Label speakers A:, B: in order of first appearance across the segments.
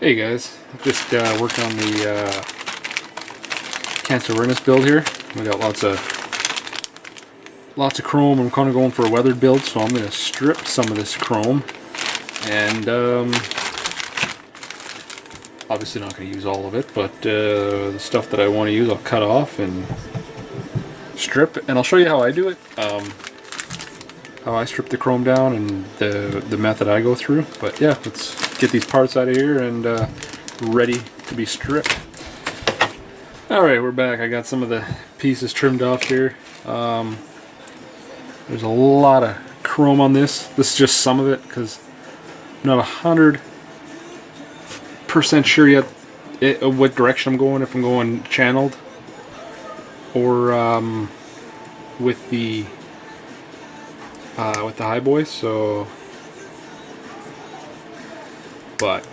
A: Hey guys, just worked on the cancer awareness build here. We got lots of chrome. I'm kind of going for a weathered build, so I'm going to strip some of this chrome, and obviously not going to use all of it, but the stuff that I want to use I'll cut off and strip, and I'll show you how I do it, how I strip the chrome down and the method I go through. But yeah, let's get these parts out of here and ready to be stripped. Alright, we're back. I got some of the pieces trimmed off here. There's a lot of chrome on this. This is just some of it because I'm not 100% sure yet what direction I'm going, if I'm going channeled or with the high boy. So, but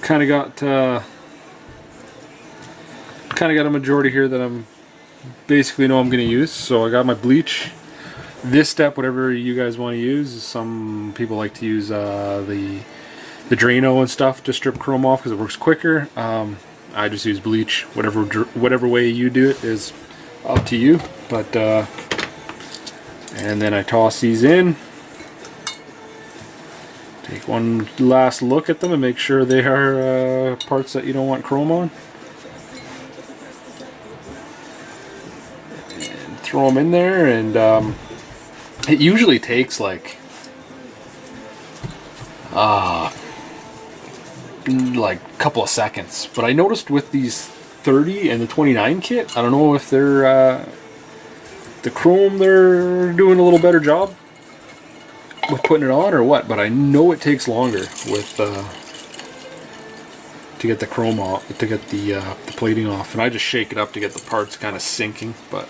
A: kind of got a majority here that I'm basically know I'm going to use. So I got my bleach. This step, whatever you guys want to use. Some people like to use the Drano and stuff to strip chrome off because it works quicker. I just use bleach. Whatever way you do it is up to you. But and then I toss these in. Take one last look at them and make sure they are parts that you don't want chrome on. And throw them in there, and it usually takes like a couple of seconds. But I noticed with these 30 and the 29 kit, I don't know if they're the chrome, they're doing a little better job with putting it on or what, but I know it takes longer with to get the chrome off, to get the plating off, and I just shake it up to get the parts kind of sinking, but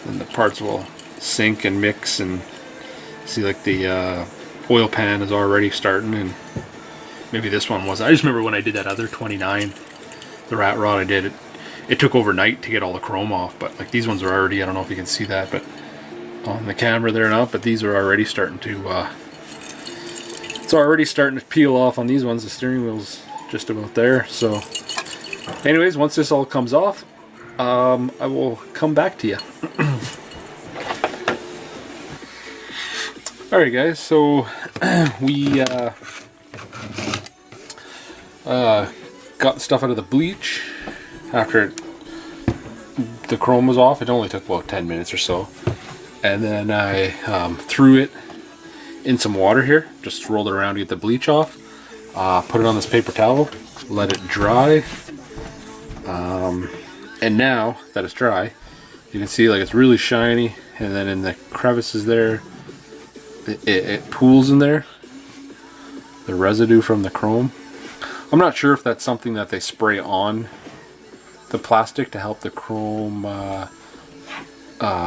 A: then the parts will sink and mix, and see like the oil pan is already starting, and maybe this one was. I just remember when I did that other 29, the rat rod I did, it took overnight to get all the chrome off, but like these ones are already, I don't know if you can see that, but on the camera they're not, but these are already starting to it's already starting to peel off on these ones. The steering wheel's just about there. So anyways, once this all comes off, I will come back to you. Alright guys, so we got stuff out of the bleach after the chrome was off. It only took about 10 minutes or so, and then I threw it in some water here, just rolled it around to get the bleach off, put it on this paper towel, let it dry, and now that it's dry, you can see like it's really shiny, and then in the crevices there, it pools in there, the residue from the chrome. I'm not sure if that's something that they spray on the plastic to help the chrome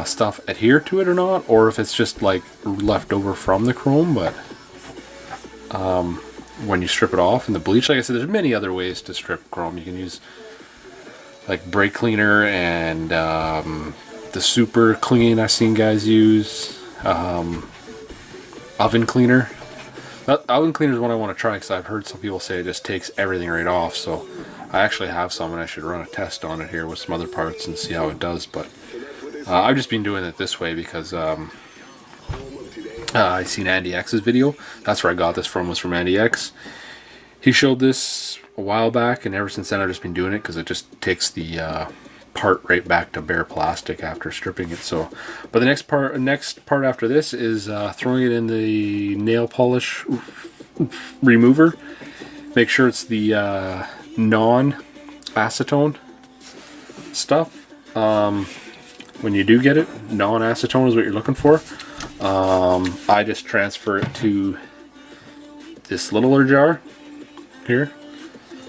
A: stuff adhere to it or not, or if it's just like left over from the chrome. But when you strip it off in the bleach, like I said, there's many other ways to strip chrome. You can use like brake cleaner and the super clean I've seen guys use, oven cleaner. That oven cleaner is one I want to try because I've heard some people say it just takes everything right off. So I actually have some, and I should run a test on it here with some other parts and see how it does. But I've just been doing it this way because I seen Andy X's video. That's where I got this from, was from Andy X. He showed this a while back, and ever since then I've just been doing it because it just takes the part right back to bare plastic after stripping it. So, but the next part after this is throwing it in the nail polish remover. Make sure it's the non-acetone stuff. When you do get it, non-acetone is what you're looking for. I just transfer it to this littler jar here.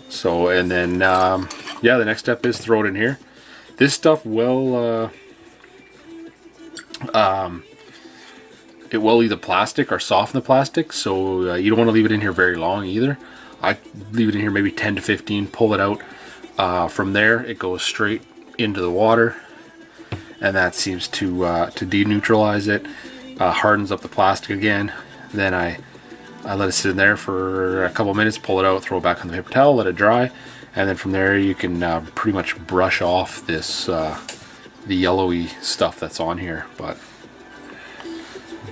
A: So, and then yeah, the next step is throw it in here. This stuff will it will either plastic or soften the plastic, so you don't want to leave it in here very long either. I leave it in here maybe 10 to 15, pull it out. From there it goes straight into the water, and that seems to deneutralize it, hardens up the plastic again. Then I I let it sit in there for a couple minutes, pull it out, throw it back on the paper towel, let it dry, and then from there you can pretty much brush off this the yellowy stuff that's on here.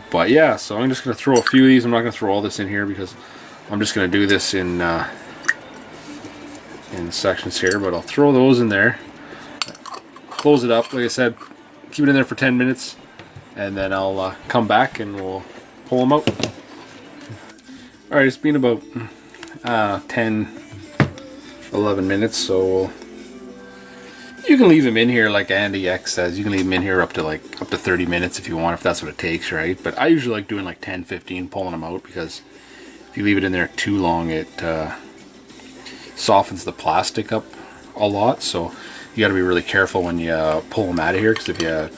A: But yeah, so I'm just going to throw a few of these. I'm not going to throw all this in here because I'm just going to do this in sections here, but I'll throw those in there, close it up, like I said, keep it in there for 10 minutes, and then I'll come back and we'll pull them out. Alright, it's been about 10-11 minutes, so you can leave them in here like Andy X says. You can leave them in here up to 30 minutes if you want, if that's what it takes, right? But I usually like doing like 10-15, pulling them out, because if you leave it in there too long, it softens the plastic up a lot. So you got to be really careful when you pull them out of here, because if you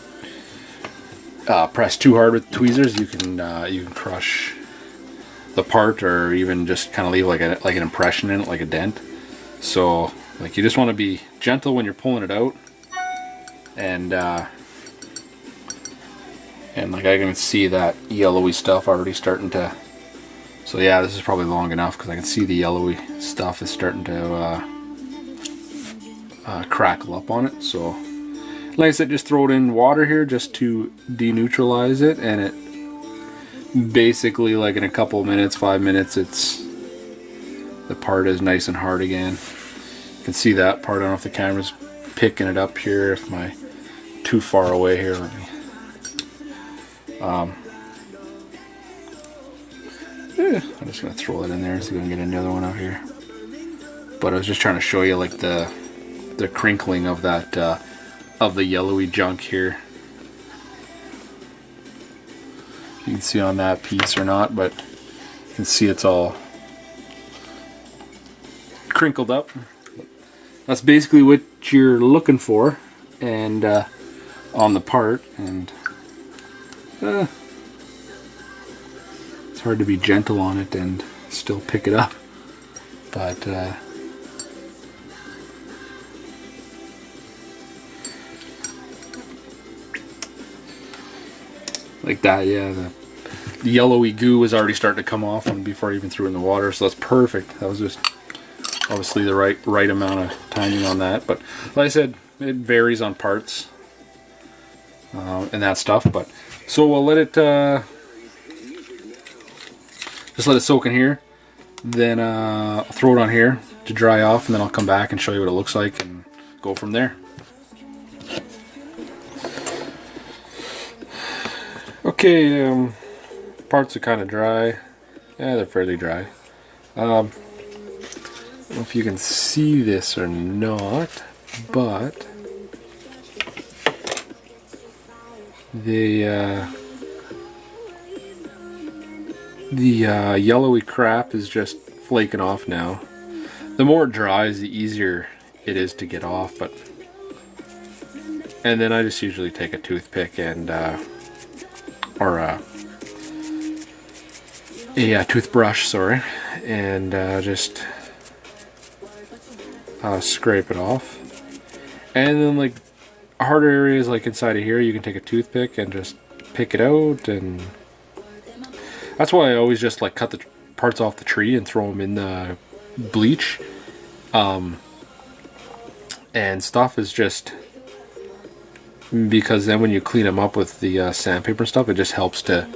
A: press too hard with tweezers, you can crush the part, or even just kind of leave like an impression in it, like a dent. So like, you just want to be gentle when you're pulling it out, and like I can see that yellowy stuff already starting to. So yeah, this is probably long enough, because I can see the yellowy stuff is starting to crackle up on it. So like I said, just throw it in water here just to deneutralize it, and it basically, like in a couple minutes, 5 minutes, the part is nice and hard again. You can see that part. I don't know if the camera's picking it up here, if my too far away here. I'm just gonna throw it in there, so we can get another one out here. But I was just trying to show you like the crinkling of that of the yellowy junk here. You can see on that piece or not, but you can see it's all crinkled up. That's basically what you're looking for, and on the part, and it's hard to be gentle on it and still pick it up, but like that, yeah, the yellowy goo was already starting to come off before I even threw it in the water, so that's perfect. That was just obviously the right amount of timing on that. But like I said, it varies on parts and that stuff. But so we'll let it just let it soak in here. Then I'll throw it on here to dry off, and then I'll come back and show you what it looks like and go from there. Okay, parts are kind of dry. Yeah, they're fairly dry. I don't know if you can see this or not, but the yellowy crap is just flaking off now. The more it dries, the easier it is to get off. And then I just usually take a toothpick and or a toothbrush, sorry, and just scrape it off. And then like harder areas like inside of here, you can take a toothpick and just pick it out. And that's why I always just like cut the parts off the tree and throw them in the bleach and stuff, is just because then when you clean them up with the sandpaper and stuff, it just helps to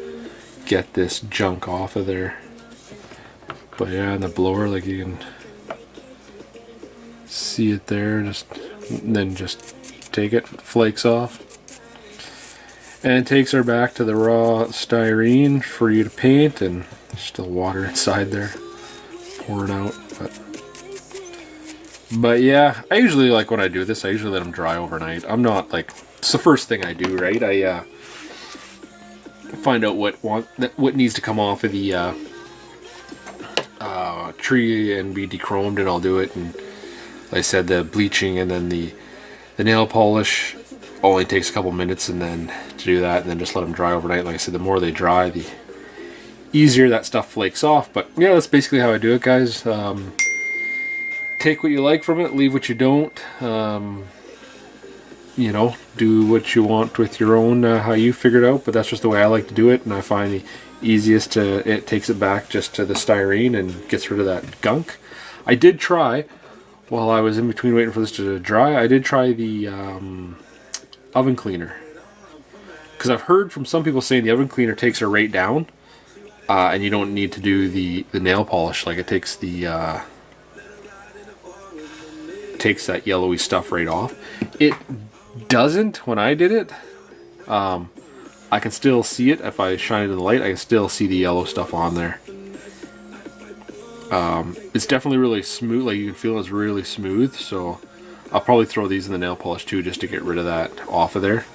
A: get this junk off of there. But yeah, in the blower, like you can see it there, then just take it, flakes off, and it takes her back to the raw styrene for you to paint. And there's still water inside there, pour it out. But yeah, I usually, like when I do this, I usually let them dry overnight. I'm not like, it's the first thing I do, right? I find out what needs to come off of the tree and be dechromed, and I'll do it. And like I said, the bleaching and then the nail polish only takes a couple minutes, and then to do that, and then just let them dry overnight. Like I said, the more they dry, the easier that stuff flakes off. But yeah, that's basically how I do it, guys. Take what you like from it, leave what you don't. You know, do what you want with your own, how you figure it out, but that's just the way I like to do it, and I find the easiest to, it takes it back just to the styrene and gets rid of that gunk. I did try, while I was in between waiting for this to dry, I did try the oven cleaner. Because I've heard from some people saying the oven cleaner takes it right down, and you don't need to do the nail polish. Like, it takes the takes that yellowy stuff right off. It doesn't when I did it. I can still see it if I shine it in the light. I can still see the yellow stuff on there. It's definitely really smooth. Like, you can feel it's really smooth. So I'll probably throw these in the nail polish too, just to get rid of that off of there.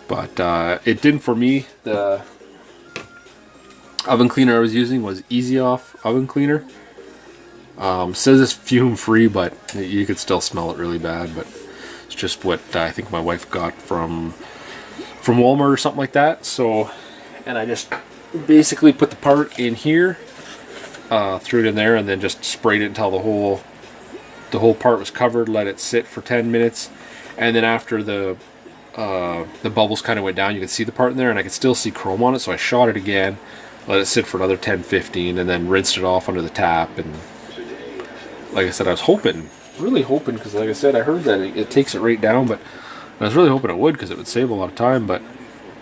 A: But it didn't for me. The oven cleaner I was using was Easy Off oven cleaner. Says it's fume free, but you could still smell it really bad. But it's just what I think my wife got from Walmart or something like that. So, and I just basically put the part in here, threw it in there, and then just sprayed it until the whole part was covered. Let it sit for 10 minutes, and then after the bubbles kind of went down, you could see the part in there, and I could still see chrome on it. So I shot it again, let it sit for another 10-15, and then rinsed it off under the tap. And like I said, I was really hoping, because like I said, I heard that it takes it right down, but I was really hoping it would, because it would save a lot of time. But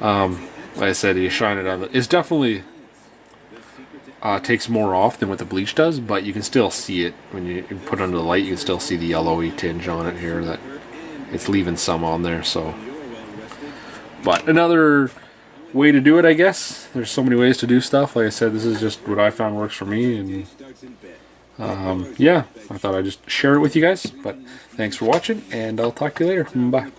A: like I said, you shine it on it's definitely takes more off than what the bleach does, but you can still see it when you put it under the light. You can still see the yellowy tinge on it here, that it's leaving some on there. So, but another way to do it, I guess. There's so many ways to do stuff. Like I said, this is just what I found works for me, and yeah, I thought I'd just share it with you guys. But thanks for watching, and I'll talk to you later. Bye.